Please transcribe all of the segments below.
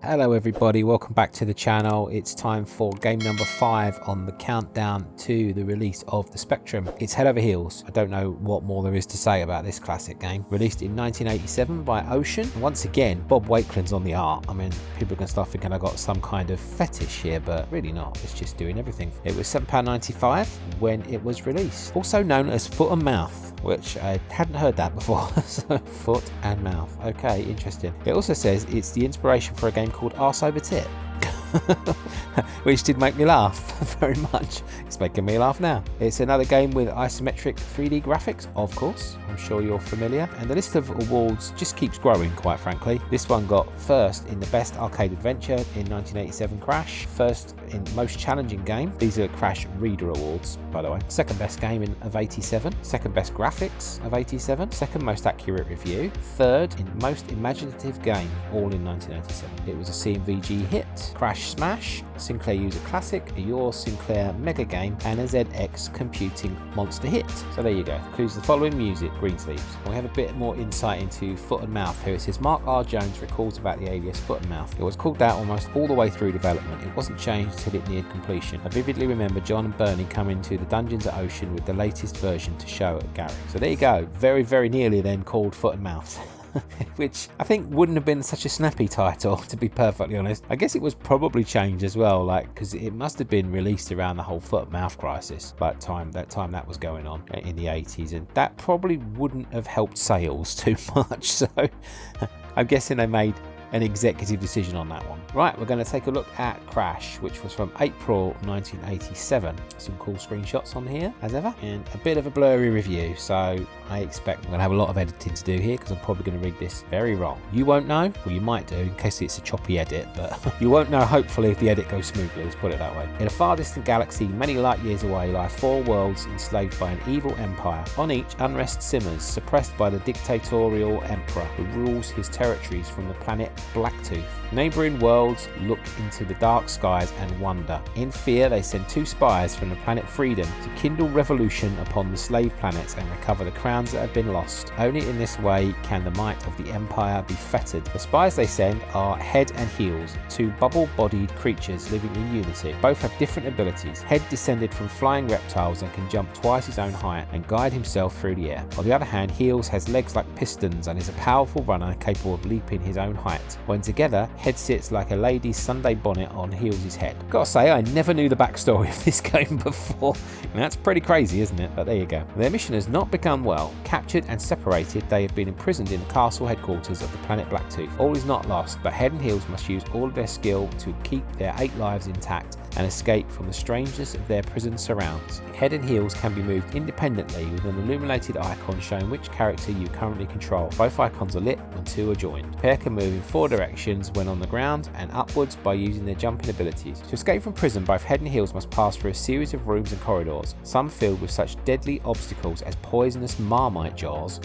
Hello everybody, welcome back to the channel. It's time for game number 5 on the countdown to the release of the Spectrum. It's head over heels. I don't know what more there is to say about this classic game. Released in 1987 by Ocean. Once again, Bob Wakelin's on the art. I mean, people are going to start thinking I got some kind of fetish here, but really not. It's just doing everything. It was £7.95 when it was released. Also known as Foot and Mouth, which I hadn't heard that before. So, Foot and Mouth. Okay, interesting. It also says it's the inspiration for a game called Arse Over Tit. Which did make me laugh very much. It's making me laugh now. It's another game with isometric 3D graphics, of course. I'm sure you're familiar. And the list of awards just keeps growing, quite frankly. This one got first in the Best Arcade Adventure in 1987 Crash, first in Most Challenging Game. These are Crash Reader Awards, by the way. Second Best Game of 87, Second Best Graphics of 87, Second Most Accurate Review, Third in Most Imaginative Game, all in 1987. It was a CMVG hit, Crash Smash, Sinclair User Classic, a Your Sinclair Mega Game, and a ZX Computing Monster Hit. So there you go. Includes the following music, Greensleeves. And we have a bit more insight into Foot and Mouth here. It says Mark R. Jones recalls about the alias Foot and Mouth. It was called out almost all the way through development. It wasn't changed until it neared completion. I vividly remember John and Bernie coming to the dungeons at Ocean with the latest version to show at Gary. So there you go. Very, very nearly then called Foot and Mouth. Which I think wouldn't have been such a snappy title, to be perfectly honest. I guess it was probably changed as well, like, because it must have been released around the whole foot and mouth crisis, that time that was going on in the 80s, and that probably wouldn't have helped sales too much. So I'm guessing they made an executive decision on that one. Right, we're going to take a look at Crash, which was from April 1987. Some cool screenshots on here, as ever, and a bit of a blurry review, so I expect I'm going to have a lot of editing to do here because I'm probably going to read this very wrong. You won't know, well you might do in case it's a choppy edit, but you won't know hopefully if the edit goes smoothly, let's put it that way. In a far distant galaxy many light years away lie 4 worlds enslaved by an evil empire. On each, unrest simmers, suppressed by the dictatorial emperor who rules his territories from the planet Blacktooth. Neighbouring worlds look into the dark skies and wonder. In fear, they send 2 spies from the planet Freedom to kindle revolution upon the slave planets and recover the crowns that have been lost. Only in this way can the might of the Empire be fettered. The spies they send are Head and Heels, 2 bubble-bodied creatures living in unity. Both have different abilities. Head descended from flying reptiles and can jump twice his own height and guide himself through the air. On the other hand, Heels has legs like pistons and is a powerful runner capable of leaping his own height. When together, Head sits like a lady's Sunday bonnet on Heels' head. Gotta say, I never knew the backstory of this game before. And that's pretty crazy, isn't it? But there you go. Their mission has not begun well. Captured and separated, they have been imprisoned in the castle headquarters of the planet Blacktooth. All is not lost, but Head and Heels must use all of their skill to keep their 8 lives intact and escape from the strangeness of their prison surrounds. Head and Heels can be moved independently with an illuminated icon showing which character you currently control. Both icons are lit when 2 are joined. The pair can move in 4 directions when on the ground and upwards by using their jumping abilities. To escape from prison, both Head and Heels must pass through a series of rooms and corridors, some filled with such deadly obstacles as poisonous marmite jars,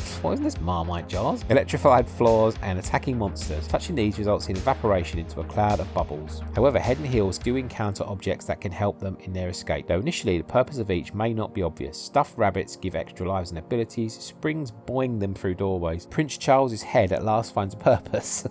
electrified floors and attacking monsters. Touching these results in evaporation into a cloud of bubbles. However, Head and Heels do encounter objects that can help them in their escape, though initially the purpose of each may not be obvious. Stuffed rabbits give extra lives and abilities, springs boing them through doorways. Prince Charles's head at last finds a purpose,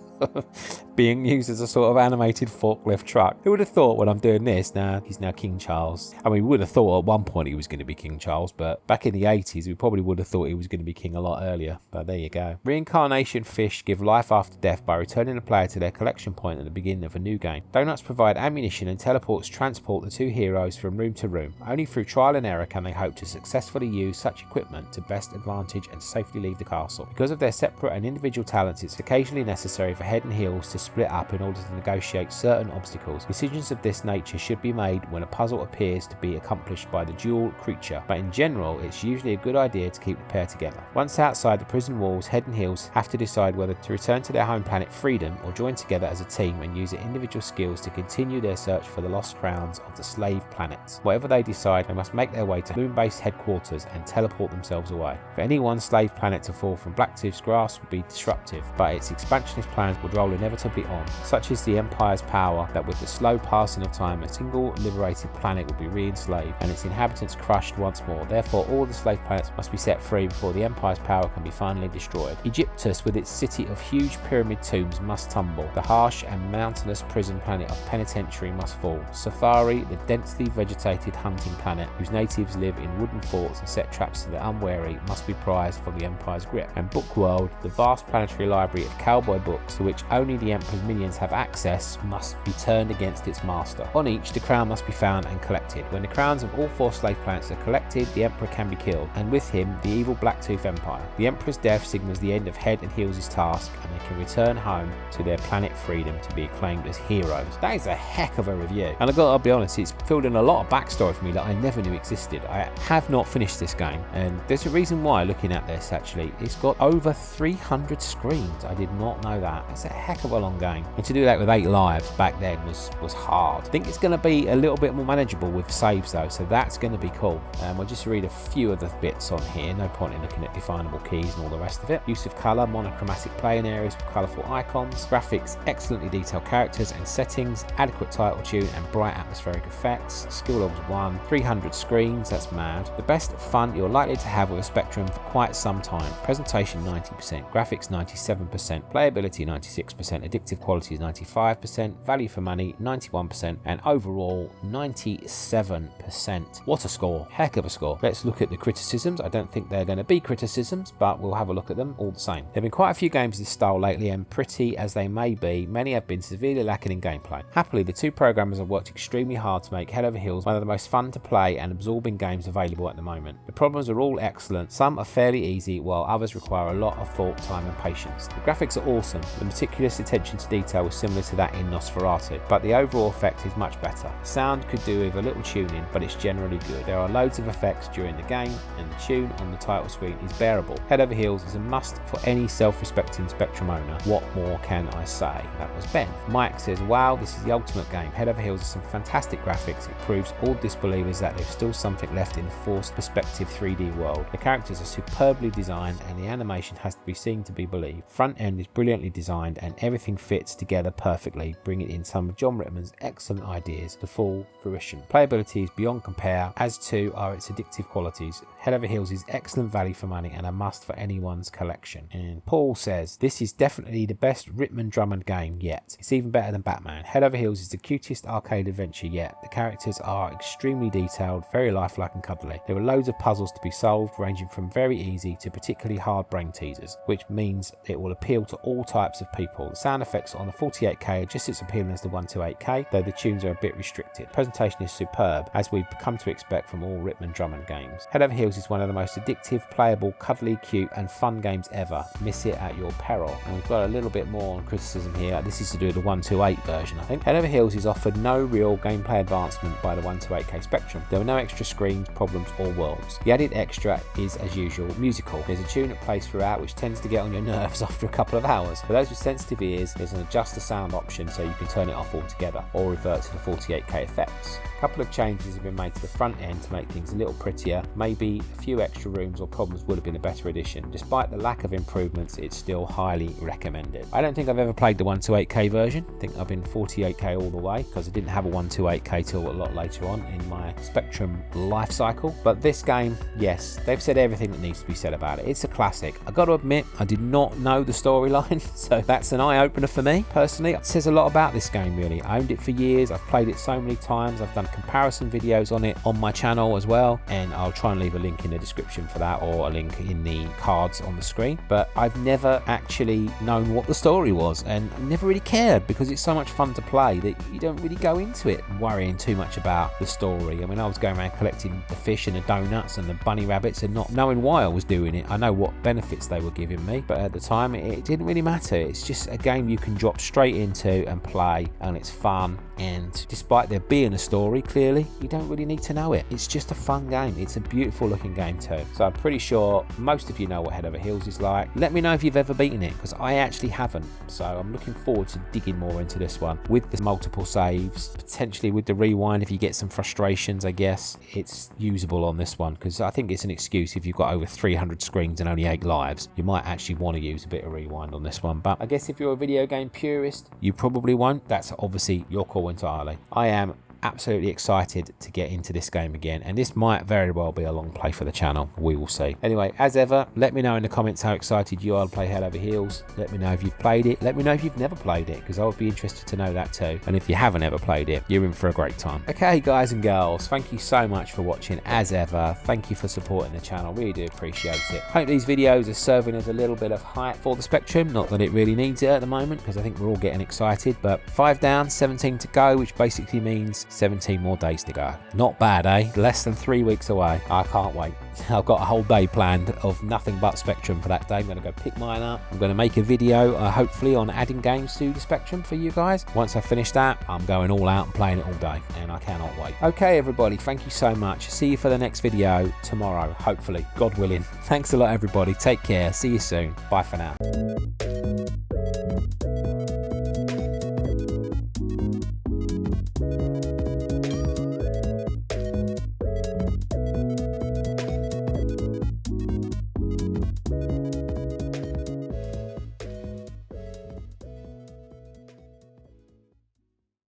being used as a sort of animated forklift truck. Who would have thought when I'm doing this, now he's now King Charles. I mean, we would have thought at one point he was going to be King Charles, but back in the 80s we probably would have thought he was going to be king a lot earlier, but there you go. Reincarnation fish give life after death by returning the player to their collection point at the beginning of a new game. Donuts provide ammunition and teleports transport the 2 heroes from room to room. Only through trial and error can they hope to successfully use such equipment to best advantage and safely leave the castle. Because of their separate and individual talents, it's occasionally necessary for Head and Heels to split up in order to negotiate certain obstacles. Decisions of this nature should be made when a puzzle appears to be accomplished by the dual creature, but in general it's usually a good idea to keep the pair together. Once outside the prison walls, Head and Heels have to decide whether to return to their home planet Freedom or join together as a team and use their individual skills to continue their search for the lost crowns of the slave planets. Whatever they decide, they must make their way to moon-based headquarters and teleport themselves away. For any one slave planet to fall from Blacktooth's grasp would be disruptive, but its expansionist plans would roll inevitably on. Such is the Empire's power that with the slow passing of time, a single liberated planet would be re-enslaved and its inhabitants crushed once more. Therefore, all the slave planets must be set free before the Empire's power can be finally destroyed. Egyptus, with its city of huge pyramid tombs, must tumble. The harsh and mountainous prison planet of Penitentiary must fall. Safari, the densely vegetated hunting planet whose natives live in wooden forts and set traps to the unwary, must be prized from the Empire's grip. And Bookworld, the vast planetary library of cowboy books to which only the Emperor's minions have access, must be turned against its master. On each, the crown must be found and collected. When the crowns of all 4 slave planets are collected, the Emperor can be killed, and with him, the evil Blacktooth Empire. The Emperor's death signals the end of Head and Heels' task, and they can return home to their planet freedom to be acclaimed as heroes. That is a heck of a review, and I'll be honest, it's filled in a lot of backstory for me that I never knew existed. I have not finished this game, and there's a reason why. Looking at this, actually, it's got over 300 screens. I did not know that. It's a heck of a long game, and to do that with 8 lives back then was hard. I think it's going to be a little bit more manageable with saves though, so that's going to be cool. I'll just read a few of the bits on here. No point in looking at definable keys and all the rest of it. Use of colour, monochromatic playing areas with colourful icons, graphics, excellently detailed characters and settings, adequate title tune and bright atmospheric effects. Skill levels 1, 300 screens, that's mad. The best fun you're likely to have with a Spectrum for quite some time. Presentation 90%, graphics 97%, playability 96%, addictive quality is 95%, value for money 91%, and overall 97%. What a score, heck of a score. Let's look at the criticisms. I don't think they're going to be criticisms, but we'll have a look at them all the same. There have been quite a few games of this style lately, and pretty as they may be, many have been severely lacking in gameplay. Happily, the 2 programmers have worked extremely hard to make Head Over Heels one of the most fun to play and absorbing games available at the moment. The problems are all excellent, some are fairly easy, while others require a lot of thought, time and patience. The graphics are awesome, the meticulous attention to detail was similar to that in Nosferatu, but the overall effect is much better. Sound could do with a little tuning, but it's generally good. There are loads of effects during the game, and the tune on the title screen is bearable. Head Over Heels is a must for any self-respecting Spectrum owner. What more can I say? That was Ben. Mike says, wow, this is the ultimate game. Head Over Heels has some fantastic graphics. It proves all disbelievers that there's still something left in the forced perspective 3D world. The characters are superbly designed and the animation has to be seen to be believed. Front end is brilliantly designed and everything fits together perfectly, bringing in some of John Rittman's excellent ideas to full fruition. Playability is beyond compare, as too are its addictive qualities. Head Over Heels is excellent value for money and a must for anyone's collection. And Paul says, this is definitely the best Rittman Drummond game yet. It's even better than Batman. Head Over Heels is the cutest arcade adventure yet. The characters are extremely detailed, very lifelike and cuddly. There are loads of puzzles to be solved, ranging from very easy to particularly hard brain teasers, which means it will appeal to all types of people. The sound effects on the 48K are just as appealing as the 128K, though the tunes are a bit restricted. Presentation is superb, as we've come to expect from all Rittman Drummond games. Head Over Heels is one of the most addictive, playable, cuddly, cute and fun games ever. Miss it at your peril. And we've got a little bit more criticism here. This is to do with the 128 version, I think. Head Over Heels is offered no real gameplay advancement by the 128K Spectrum. There were no extra screens, problems or worlds. The added extra is, as usual, musical. There's a tune that plays throughout which tends to get on your nerves after a couple of hours. For those with sensitive ears, there's an adjust the sound option so you can turn it off altogether or revert to the 48K effects. A couple of changes have been made to the front end to make things a little prettier. Maybe a few extra rooms or problems would have been a better addition. Despite the lack of improvements, it's still highly recommended. I don't think I've ever played the 128K version. I think I've been 48K all the way because I didn't have a 128K till a lot later on in my Spectrum life cycle. But this game, yes, they've said everything that needs to be said about it. It's a classic. I got to admit, I did not know the storyline, so that's an eye-opener for me. Personally, it says a lot about this game, really. I owned it for years. I've played it so many times. I've done comparison videos on it on my channel as well, and I'll try and leave a link in the description for that or a link in the cards on the screen. But I've never actually known what the story was, and I never really cared because it's so much fun to play that you don't really go into it worrying too much about the story. I mean, I was going around collecting the fish and the donuts and the bunny rabbits and not knowing why I was doing it. I know what benefits they were giving me, but at the time it didn't really matter. It's just a game you can drop straight into and play, and it's fun and despite there being a story, clearly, you don't really need to know it. It's just a fun game. It's a beautiful looking game too. So I'm pretty sure most of you know what Head Over Heels is like. Let me know if you've ever beaten it, because I actually haven't. So I'm looking forward to digging more into this one with the multiple saves, potentially with the rewind if you get some frustrations. I guess it's usable on this one, because I think it's an excuse if you've got over 300 screens and only 8 lives. You might actually want to use a bit of rewind on this one, but I guess if you're a video game purist, you probably won't. That's obviously your call entirely. I am absolutely excited to get into this game again, and this might very well be a long play for the channel. We will see. Anyway, as ever, let me know in the comments how excited you are to play Head Over Heels. Let me know if you've played it. Let me know if you've never played it, because I would be interested to know that too. And if you haven't ever played it, you're in for a great time. Okay, guys and girls, thank you so much for watching. As ever, thank you for supporting the channel. Really do appreciate it. Hope these videos are serving as a little bit of hype for the Spectrum. Not that it really needs it at the moment, because I think we're all getting excited, but 5 down, 17 to go, which basically means 17 more days to go. Not bad, eh? Less than 3 weeks away. I can't wait. I've got a whole day planned of nothing but Spectrum for that day. I'm going to go pick mine up. I'm going to make a video, hopefully, on adding games to the Spectrum for you guys. Once I finish that, I'm going all out and playing it all day, and I cannot wait. Okay, everybody, thank you so much. See you for the next video tomorrow, hopefully, God willing. Thanks a lot, everybody. Take care. See you soon. Bye for now.